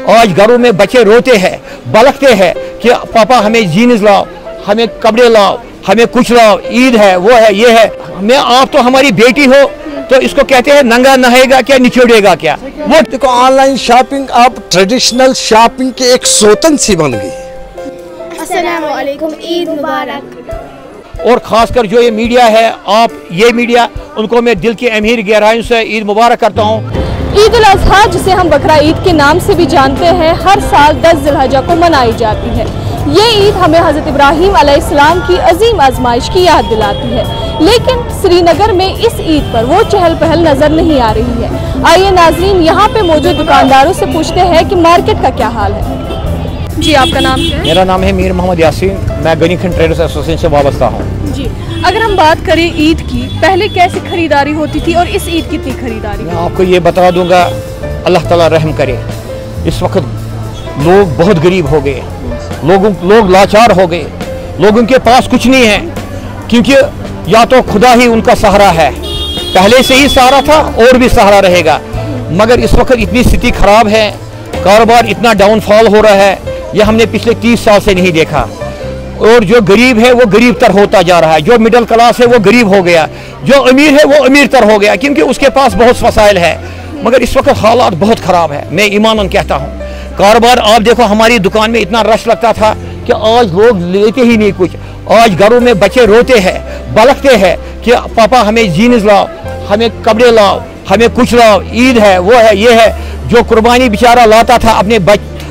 आज घरों में बच्चे रोते हैं, बलकते हैं कि पापा हमें जीन्स लाओ, हमें कपड़े लाओ, हमें कुछ लाओ, ईद है, वो है, ये है। मैं आप तो हमारी बेटी हो, तो इसको कहते हैं नंगा नहाएगा क्या, निचोड़ेगा क्या। वो देखो ऑनलाइन शॉपिंग अब ट्रेडिशनल शॉपिंग की एक सोतन सी बन गई। अस्सलामु अलैकुम, ईद मुबारक। और खासकर जो ये मीडिया है, आप ये मीडिया, उनको मैं दिल की अमीर गहराइयों से ईद मुबारक करता हूँ। ईद उल अज़हा, जिसे हम बकरा ईद के नाम से भी जानते हैं, हर साल 10 ज़िलहज्जा को मनाई जाती है। ये ईद हमें हज़रत इब्राहीम अलैहिस्सलाम की अजीम आजमाइश की याद दिलाती है। लेकिन श्रीनगर में इस ईद पर वो चहल पहल नज़र नहीं आ रही है। आइए नाज़रीन, यहाँ पे मौजूद दुकानदारों से पूछते हैं कि मार्केट का क्या हाल है। जी, आपका नाम क्या है? मेरा नाम है मीर मोहम्मद यासीन, मैं गनी खंड ट्रेडर्स एसोसिएशन से वाबस्ता हूँ। जी, अगर हम बात करें ईद की, पहले कैसी खरीदारी होती थी और इस ईद कितनी खरीदारी? मैं आपको ये बता दूंगा, अल्लाह ताला रहम करे। इस वक्त लोग बहुत गरीब हो गए, लोग लाचार हो गए, लोगों के पास कुछ नहीं है, क्योंकि या तो खुदा ही उनका सहारा है, पहले से ही सहारा था और भी सहारा रहेगा। मगर इस वक्त इतनी स्थिति खराब है, कारोबार इतना डाउनफॉल हो रहा है, यह हमने पिछले 30 साल से नहीं देखा। और जो गरीब है वो गरीब तर होता जा रहा है, जो मिडिल क्लास है वो गरीब हो गया, जो अमीर है वो अमीर तर हो गया, क्योंकि उसके पास बहुत वसाइल है। मगर इस वक्त हालात बहुत ख़राब है, मैं ईमानन कहता हूँ। कारोबार आप देखो, हमारी दुकान में इतना रश लगता था कि आज लोग लेते ही नहीं कुछ। आज घरों में बच्चे रोते हैं, बलकते हैं कि पापा हमें जीन्स लाओ, हमें कपड़े लाओ, हमें कुछ लाओ, ईद है, वो है, ये है। जो कुर्बानी बेचारा लाता था अपने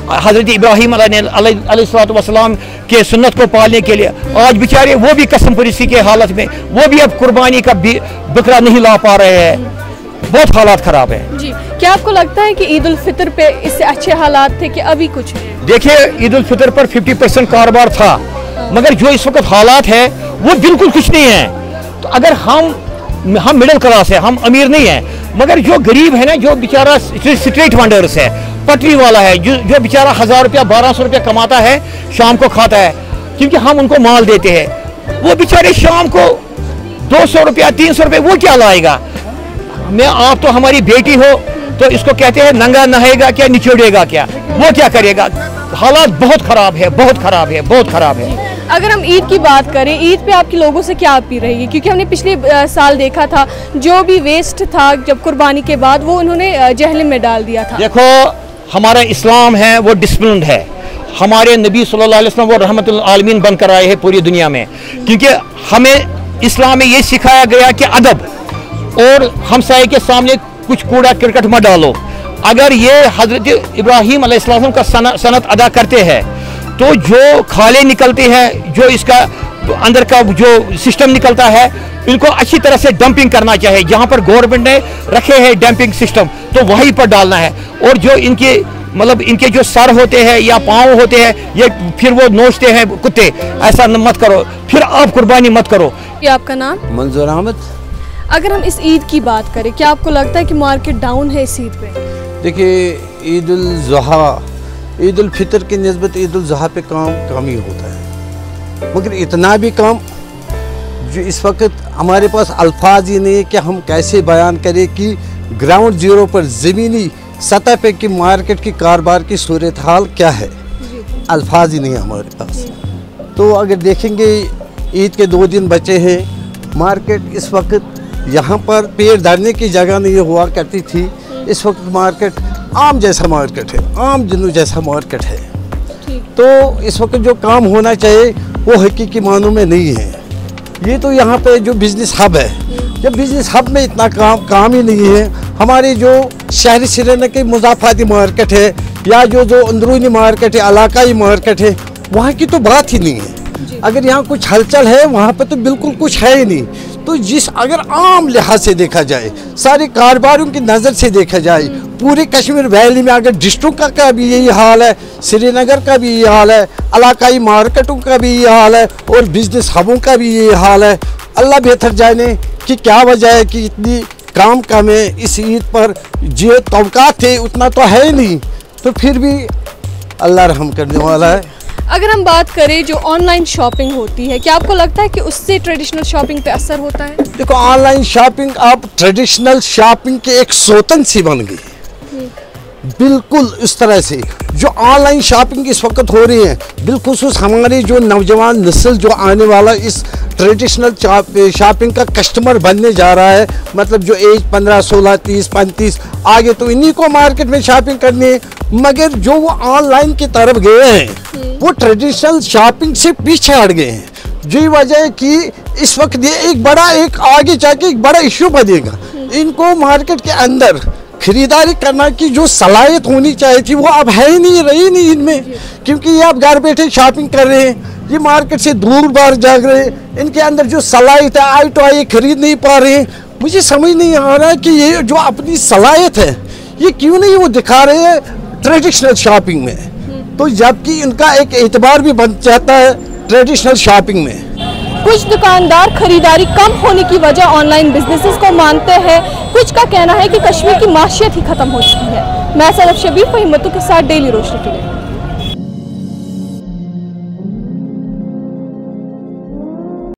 हज़रत इब्राहीम अलैहिस्सलाम के सुन्नत को पालने के लिए, आज बेचारे वो भी कसम परिस्थिति के हालत में, वो भी अब कुर्बानी का बकरा नहीं ला पा रहे हैं। बहुत हालात ख़राब है। जी, क्या आपको लगता है कि ईद उल फितर पे इससे अच्छे हालात थे कि अभी कुछ? देखिए, ईद उल फितर पर 50% कारोबार था, मगर जो इस वक्त हालात है वो बिल्कुल कुछ नहीं है। तो अगर हम मिडिल क्लास है, हम अमीर नहीं है, मगर जो गरीब है ना, जो बेचारा स्ट्रीट वेंडर्स है, पटरी वाला है, जो बेचारा 1000 रुपया 1200 रुपया कमाता है, शाम को खाता है, क्योंकि हम उनको माल देते हैं, वो बेचारे शाम को 200 रुपया 300 रुपये वो क्या लाएगा। मैं आप तो हमारी बेटी हो, तो इसको कहते हैं नंगा नहाएगा क्या, निचोड़ेगा क्या, वो क्या करेगा। हालात बहुत ख़राब है, बहुत ख़राब है, बहुत ख़राब है। अगर हम ईद की बात करें, ईद पे आपके लोगों से क्या अपील रहेगी? क्योंकि हमने पिछले साल देखा था, जो भी वेस्ट था जब कुर्बानी के बाद, वो उन्होंने जहन्नम में डाल दिया था। देखो, हमारा इस्लाम है वो डिसिप्लिन है, हमारे नबी सल्लल्लाहु अलैहि वसल्लम वो रहमतुल आलमीन बनकर आए हैं पूरी दुनिया में, क्योंकि हमें इस्लाम में ये सिखाया गया कि अदब और हमसाये के सामने कुछ कूड़ा क्रिकेट मत डालो। अगर ये हजरत इब्राहीम अलैहिस्सलाम का सनत अदा करते हैं, तो जो खाले निकलते हैं, जो इसका अंदर का जो सिस्टम निकलता है, इनको अच्छी तरह से डंपिंग करना चाहिए। जहाँ पर गवर्नमेंट ने रखे हैं डंपिंग सिस्टम, तो वहीं पर डालना है। और जो इनके मतलब इनके जो सर होते हैं या पाँव होते हैं, ये फिर वो नोचते हैं कुत्ते, ऐसा मत करो, फिर आप कुर्बानी मत करो। ये आपका नाम? मंजूर अहमद। अगर हम इस ईद की बात करें, क्या आपको लगता है कि मार्केट डाउन है इस ईद पे? देखिए, ईद उल ज़ुहा, ईद उल फितर की निस्बत ईद उल ज़ुहा पे काम कम ही होता है, मगर इतना भी कम जो इस वक्त हमारे पास अल्फाज ही नहीं है कि हम कैसे बयान करें कि ग्राउंड जीरो पर ज़मीनी सतह पे की मार्केट की कारोबार की सूरत हाल क्या है। अल्फाज ही नहीं है हमारे पास। तो अगर देखेंगे, ईद के 2 दिन बचे हैं, मार्केट इस वक्त यहाँ पर पैर धरने की जगह नहीं हुआ करती थी। इस वक्त मार्केट आम जैसा मार्केट है, आम जनू जैसा मार्केट है। तो इस वक्त जो काम होना चाहिए वो हकीकी मानों में नहीं है। ये तो यहाँ पे जो बिज़नेस हब है, जब बिज़नेस हब में इतना काम ही नहीं है, हमारी जो शहरी श्रीनगर की मुज़ाफ़ाती मार्केट है या जो अंदरूनी मार्केट है, इलाकाई मार्केट है, वहाँ की तो बात ही नहीं है। अगर यहाँ कुछ हलचल है, वहाँ पे तो बिल्कुल कुछ है ही नहीं। तो अगर आम लिहाज से देखा जाए, सारे कारोबारों की नज़र से देखा जाए, पूरे कश्मीर वैली में अगर डिस्ट्रिक्ट का भी यही हाल है, श्रीनगर का भी यही हाल है, इलाकाई मार्केटों का भी यही हाल है और बिजनेस हबों का भी यही हाल है। अल्लाह बेहतर जाने कि क्या वजह है कि इतनी काम कम है इस ईद पर। जो तवक़ात थे उतना तो है ही नहीं, तो फिर भी अल्लाह रहम करने वाला है। अगर हम बात करें जो ऑनलाइन शॉपिंग होती है, क्या आपको लगता है कि उससे ट्रेडिशनल शॉपिंग पे असर होता है? देखो, ऑनलाइन शॉपिंग अब ट्रेडिशनल शॉपिंग की एक सोतन सी बन गई। बिल्कुल इस तरह से जो ऑनलाइन शॉपिंग इस वक्त हो रही है, बिलखुसूस हमारी जो नौजवान नस्ल जो आने वाला इस ट्रेडिशनल शॉपिंग का कस्टमर बनने जा रहा है, मतलब जो एज 15, 16, 30, 35 आगे, तो इन्हीं को मार्केट में शॉपिंग करनी है। मगर जो वो ऑनलाइन की तरफ गए हैं वो ट्रेडिशनल शॉपिंग से पीछे हट गए हैं। यही वजह है कि इस वक्त ये एक आगे जाके एक बड़ा इश्यू बनेगा। इनको मार्केट के अंदर खरीदारी करना की जो सलाहियत होनी चाहिए थी वो अब है ही नहीं, रही नहीं इनमें, क्योंकि ये अब घर बैठे शॉपिंग कर रहे हैं, ये मार्केट से दूर बाहर जा रहे हैं, इनके अंदर जो सलाहियत है आई टू आई खरीद नहीं पा रहे हैं। मुझे समझ नहीं आ रहा कि ये जो अपनी सलाहियत है ये क्यों नहीं वो दिखा रहे हैं ट्रेडिशनल शॉपिंग में, तो जबकि इनका एक एतबार भी बन जाता है ट्रेडिशनल शॉपिंग में। कुछ दुकानदार खरीदारी कम होने की वजह ऑनलाइन बिजनेसेस को मानते हैं, कुछ का कहना है कि कश्मीर की माशियत ही खत्म हो चुकी है। मैं सदफ शबीर हिम्मतों के साथ डेली रोशनी टुडे।